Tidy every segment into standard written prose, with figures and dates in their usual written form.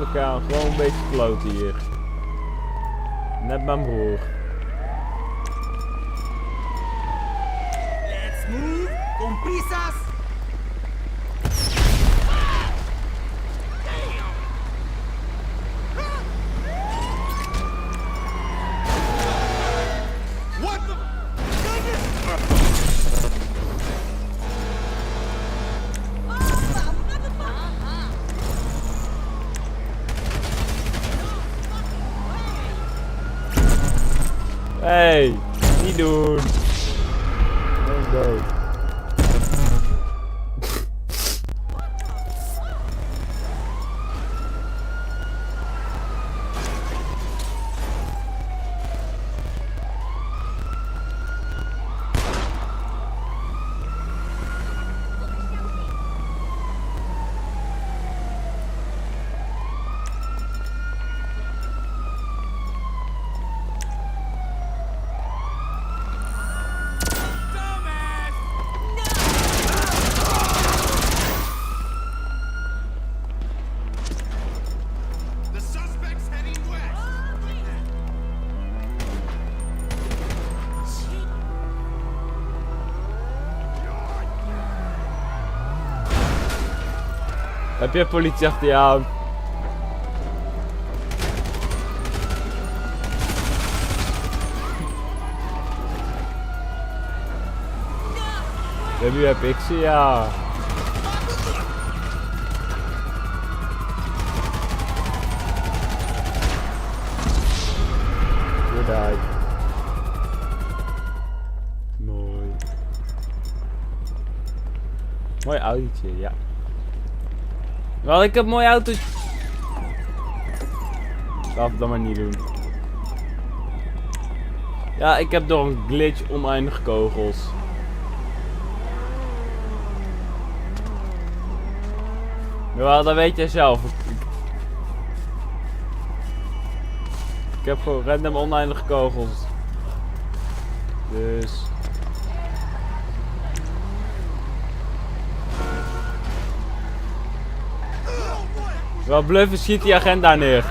We gaan gewoon een beetje kloten hier. Net mijn broer. Let's move con prisas. What the Hey, niet doen. Go. Heb je politie achter je aan? Nu heb ik ze, ja. Good eye. Mooi. Mooi autootje, ja. Wel, ik heb een mooi autootje. Ik ga het dan maar niet doen. Ja, ik heb door een glitch oneindig kogels. Ja, dat weet jij zelf. Ik heb gewoon random oneindig kogels. Dus... Wel bluffen, schiet die agent daar neer.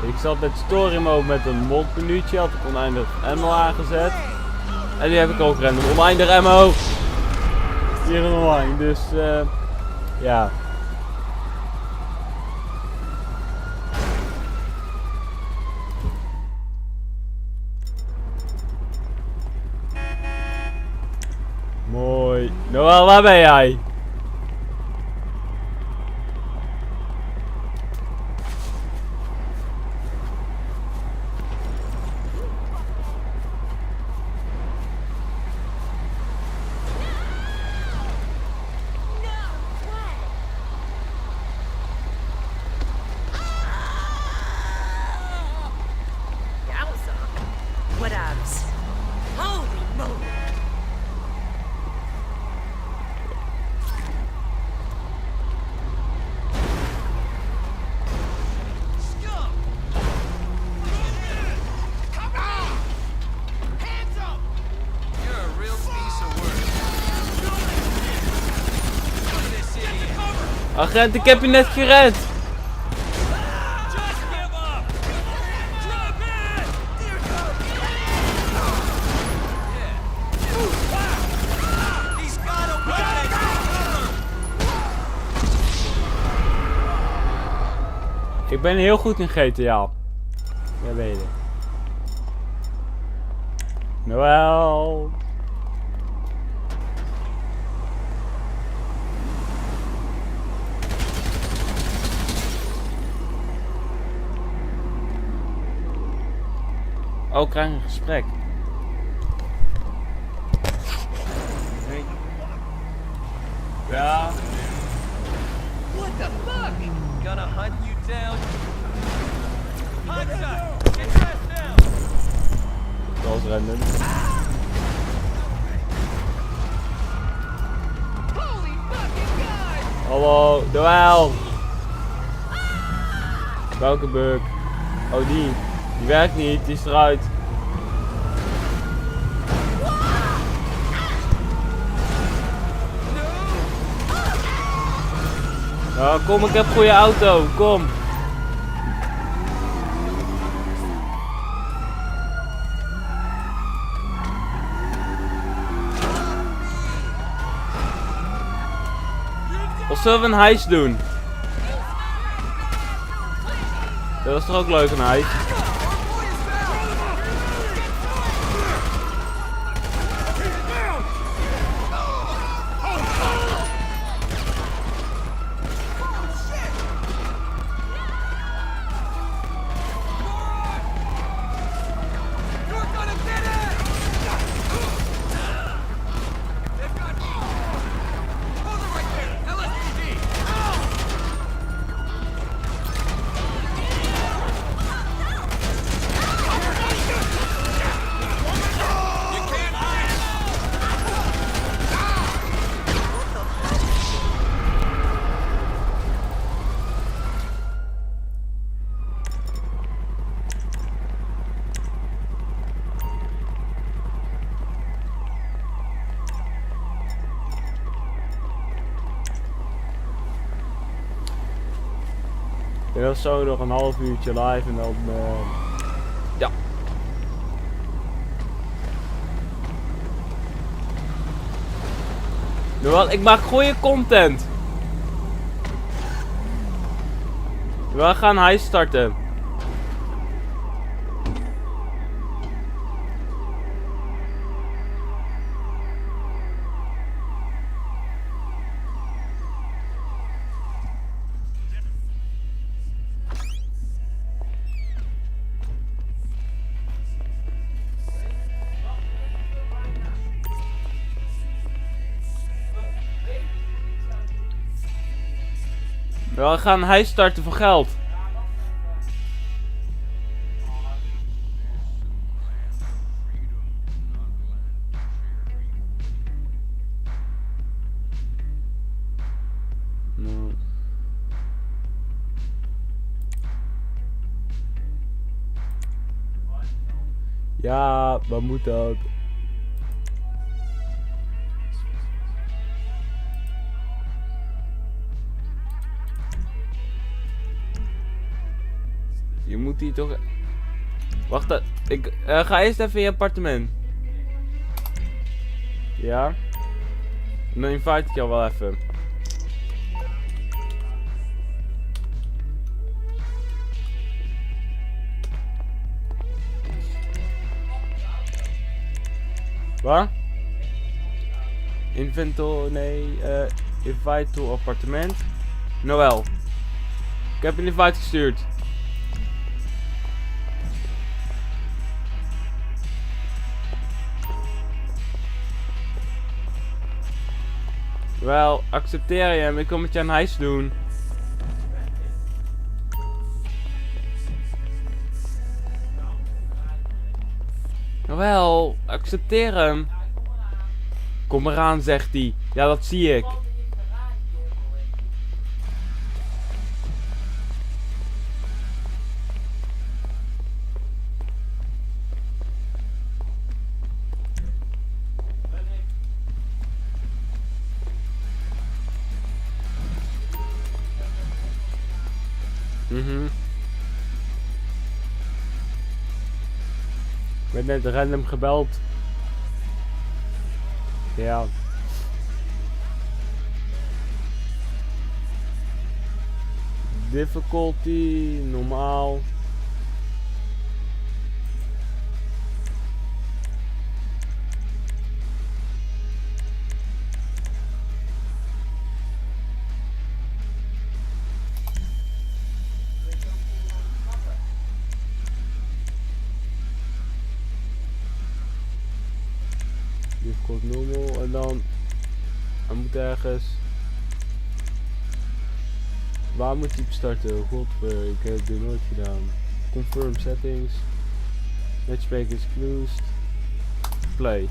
Ik zat met story mode met een modmenuutje, had ik oneindig ammo aangezet. En nu heb ik ook random oneindig ammo. Hier in online, dus ja. Mooi. Noël, waar ben jij? Agent, ik heb je net gered. Ik ben heel goed in GTA. Ja, weet je. Noël. Oh, ik krijg een gesprek. Nee. Ja. What the fuck? Gonna hunt you down. Hunter, get dressed down. Dat was random. Hallo, Noël. Welke bug? Oh die werkt niet, die is eruit. Oh, kom, ik heb een goede auto, kom. Of zullen we een heist doen? Dat was toch ook leuk, een heist? En dan zo nog een half uurtje live en dan ja. Wel, ik maak goede content. We gaan heist starten. We gaan heist starten voor geld. No. Ja, wat moet dat? Je moet hier toch... Wacht, ik ga eerst even in je appartement. Ja. Dan invite ik jou wel even. Waar? Inventor, nee, invite to appartement. Noël. Ik heb een invite gestuurd. Wel, accepteer je hem, ik kom met je een heist doen. Wel, accepteer hem. Kom eraan, zegt hij. Ja, dat zie ik. Ik werd net random gebeld. Ja. Difficulty, normaal. Difficult normal en dan hij moet ergens. Waar moet hij starten? Godver, ik heb dit nooit gedaan. Confirm settings. Matchmaker is closed. Play.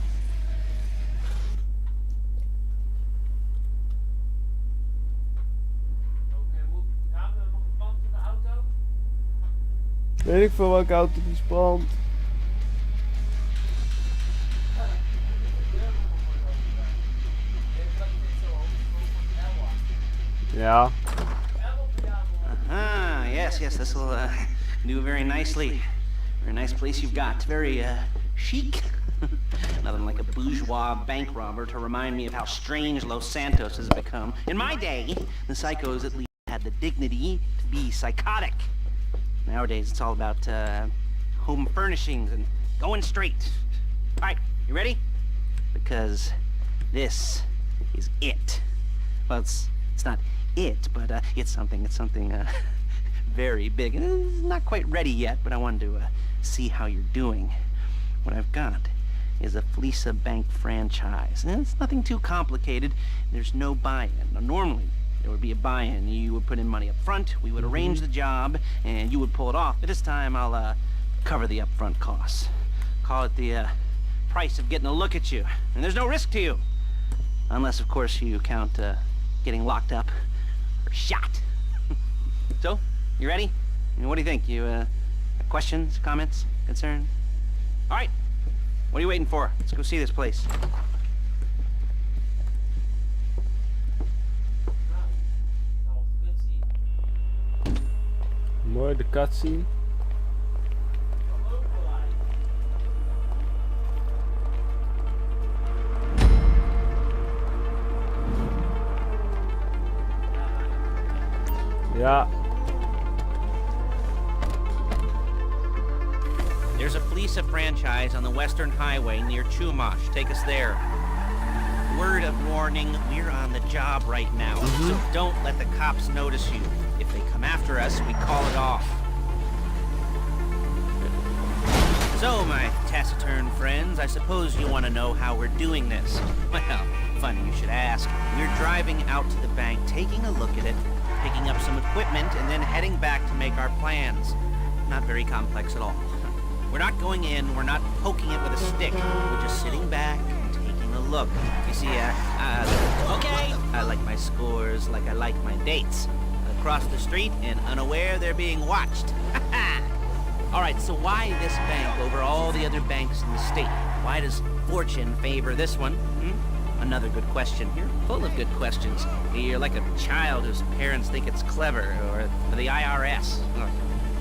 Weet ik veel welke auto die brandt. Ja. Yes, this will do very nicely. Very nice place you've got. Very chic. Nothing like a bourgeois bank robber to remind me of how strange Los Santos has become. In my day, the psychos at least had the dignity to be psychotic. Nowadays, it's all about home furnishings and going straight. All right, you ready? Because this is it. Well, it's not it, but it's something very big. And it's not quite ready yet, but I wanted to see how you're doing. What I've got is a Fleesa Bank franchise. And it's nothing too complicated. There's no buy-in. Now, normally, there would be a buy-in. You would put in money up front, we would arrange the job, and you would pull it off. But this time, I'll cover the upfront costs. Call it the price of getting a look at you. And there's no risk to you. Unless, of course, you count getting locked up or shot. So, you ready? I mean, what do you think? You questions, comments, concerns? All right. What are you waiting for? Let's go see this place. Mooi, de cutscene. Ja. There's a Fleesa franchise on the Western Highway near Chumash. Take us there. Word of warning, we're on the job right now, so don't let the cops notice you. If they come after us, we call it off. So, my taciturn friends, I suppose you want to know how we're doing this. Well, funny you should ask. We're driving out to the bank, taking a look at it, picking up some equipment, and then heading back to make our plans. Not very complex at all. We're not going in, we're not poking it with a stick. We're just sitting back and taking a look. You see, okay, I like my scores like I like my dates. Across the street and unaware they're being watched. All right, so why this bank over all the other banks in the state? Why does fortune favor this one? Another good question. You're full of good questions. You're like a child whose parents think it's clever, or the IRS.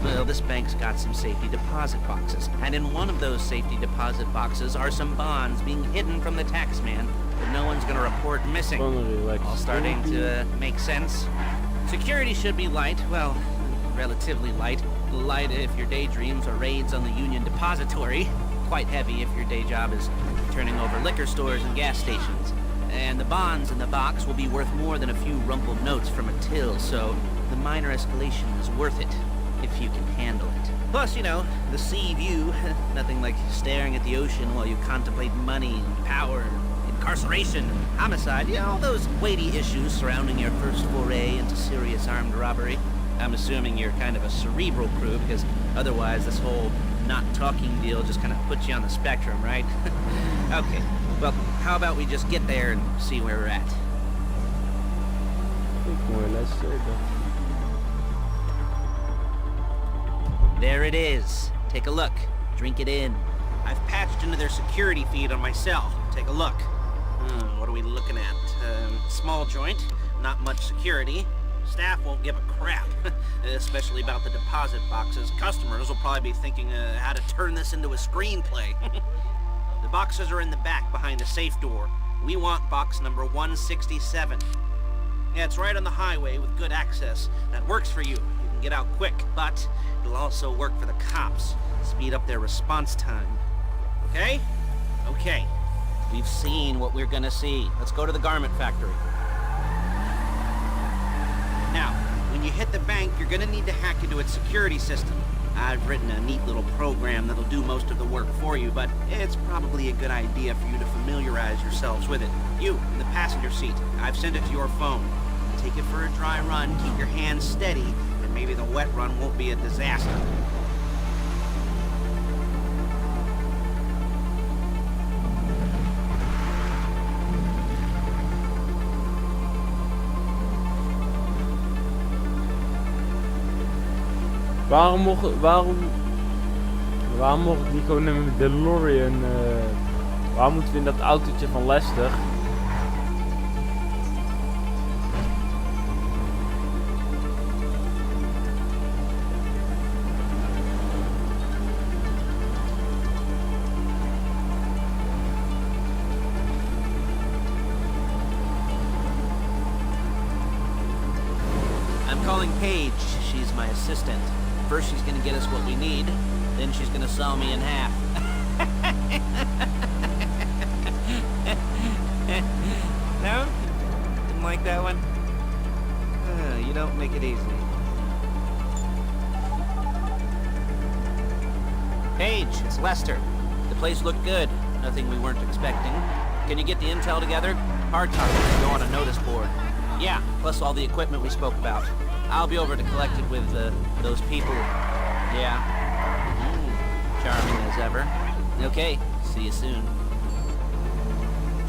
Well, this bank's got some safety deposit boxes, and in one of those safety deposit boxes are some bonds being hidden from the tax man that no one's gonna report missing. All starting to make sense. Security should be light, well, relatively light. Light if your daydreams are raids on the Union Depository. Quite heavy if your day job is turning over liquor stores and gas stations. And the bonds in the box will be worth more than a few rumpled notes from a till, so the minor escalation is worth it, if you can handle it. Plus, you know, the sea view, nothing like staring at the ocean while you contemplate money and power, incarceration, and homicide, you know, all those weighty issues surrounding your first foray into serious armed robbery. I'm assuming you're kind of a cerebral crew, because otherwise this whole not talking deal just kind of puts you on the spectrum, right? Okay, well, how about we just get there and see where we're at? There it is. Take a look. Drink it in. I've patched into their security feed on my cell. Take a look. What are we looking at? Small joint, not much security. Staff won't give a crap, especially about the deposit boxes. Customers will probably be thinking how to turn this into a screenplay. The boxes are in the back behind the safe door. We want box number 167. Yeah, it's right on the highway with good access. That works for you. You can get out quick, but it'll also work for the cops. Speed up their response time. Okay? Okay. We've seen what we're gonna see. Let's go to the garment factory. Now, when you hit the bank, you're gonna need to hack into its security system. I've written a neat little program that'll do most of the work for you, but it's probably a good idea for you to familiarize yourselves with it. You, in the passenger seat, I've sent it to your phone. Take it for a dry run, keep your hands steady, and maybe the wet run won't be a disaster. Waarom mocht ik niet gewoon in de DeLorean? Waarom moeten we in dat autootje van Lester? I'm calling Paige. She's my assistant. First she's gonna get us what we need, then she's gonna saw me in half. No? Didn't like that one? You don't make it easy. Paige, it's Lester. The place looked good. Nothing we weren't expecting. Can you get the intel together? Hard targets to go on a notice board. Yeah, plus all the equipment we spoke about. I'll be over to collect it with those people. Yeah. Charming as ever. Okay, see you soon.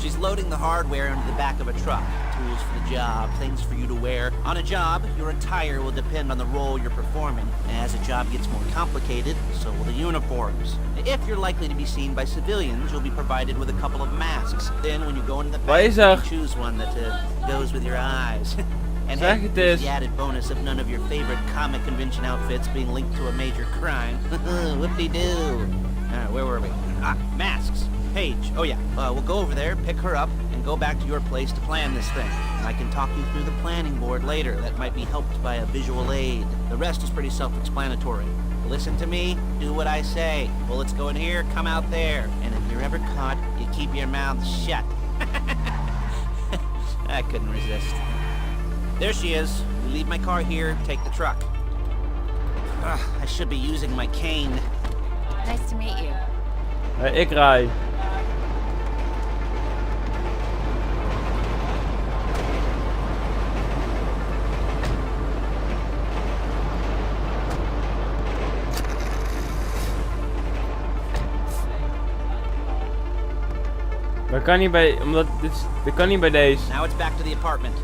She's loading the hardware into the back of a truck. Tools for the job, things for you to wear. On a job, your attire will depend on the role you're performing. As a job gets more complicated, so will the uniforms. If you're likely to be seen by civilians, you'll be provided with a couple of masks. Then when you go into the bank, you can choose one that goes with your eyes. And hey, there's the added bonus of none of your favorite comic convention outfits being linked to a major crime. Whoop-de-doo. Where were we? Masks. Paige. Oh yeah, we'll go over there, pick her up, and go back to your place to plan this thing. I can talk you through the planning board later. That might be helped by a visual aid. The rest is pretty self-explanatory. Listen to me, do what I say. Bullets go in here, come out there. And if you're ever caught, you keep your mouth shut. I couldn't resist. There she is. We leave my car here, take the truck. I should be using my cane. Nice to meet you. Ik rij. Dat kan niet bij, omdat dit kan niet bij deze. Now it's back to the apartment.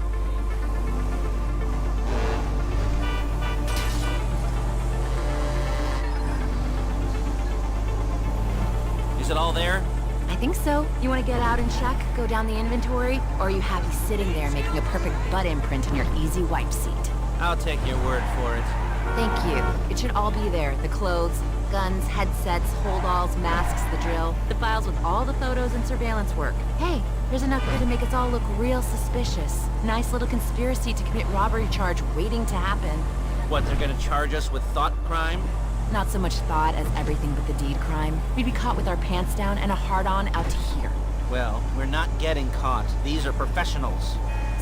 Is it all there? I think so. You want to get out and check, go down the inventory, or are you happy sitting there making a perfect butt imprint in your easy wipe seat? I'll take your word for it. Thank you. It should all be there. The clothes, guns, headsets, holdalls, masks, the drill, the files with all the photos and surveillance work. Hey, there's enough here to make us all look real suspicious. Nice little conspiracy to commit robbery charge waiting to happen. What, they're gonna charge us with thought crime? Not so much thought as everything but the deed crime. We'd be caught with our pants down and a hard-on out to here. Well, we're not getting caught. These are professionals.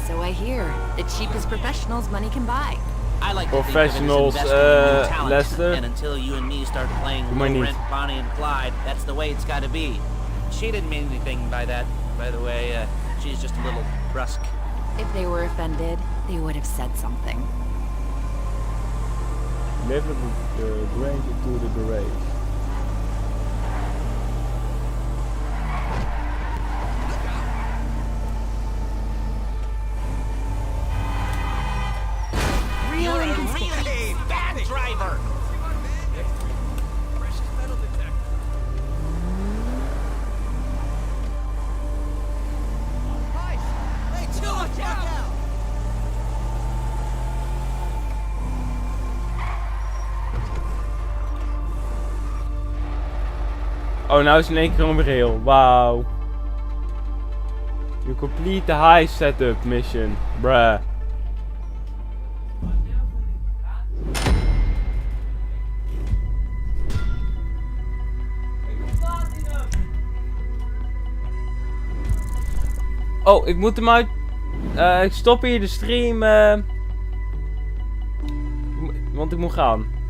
So I hear. The cheapest professionals money can buy. I like Professionals, to think of it as investing in talent, Lester. and until you and me start playing low rent Bonnie and Clyde, that's the way it's got to be. She didn't mean anything by that, by the way. She's just a little brusque. If they were offended, they would have said something. Deliver the grain to the garage. Real inconspicuous. Really bad driver. Hey, chill, watch out! Oh, nou is het in één keer een bril. Wauw. You complete the high setup mission. Bruh. Oh, ik moet hem uit... ik stop hier de stream. Want ik moet gaan.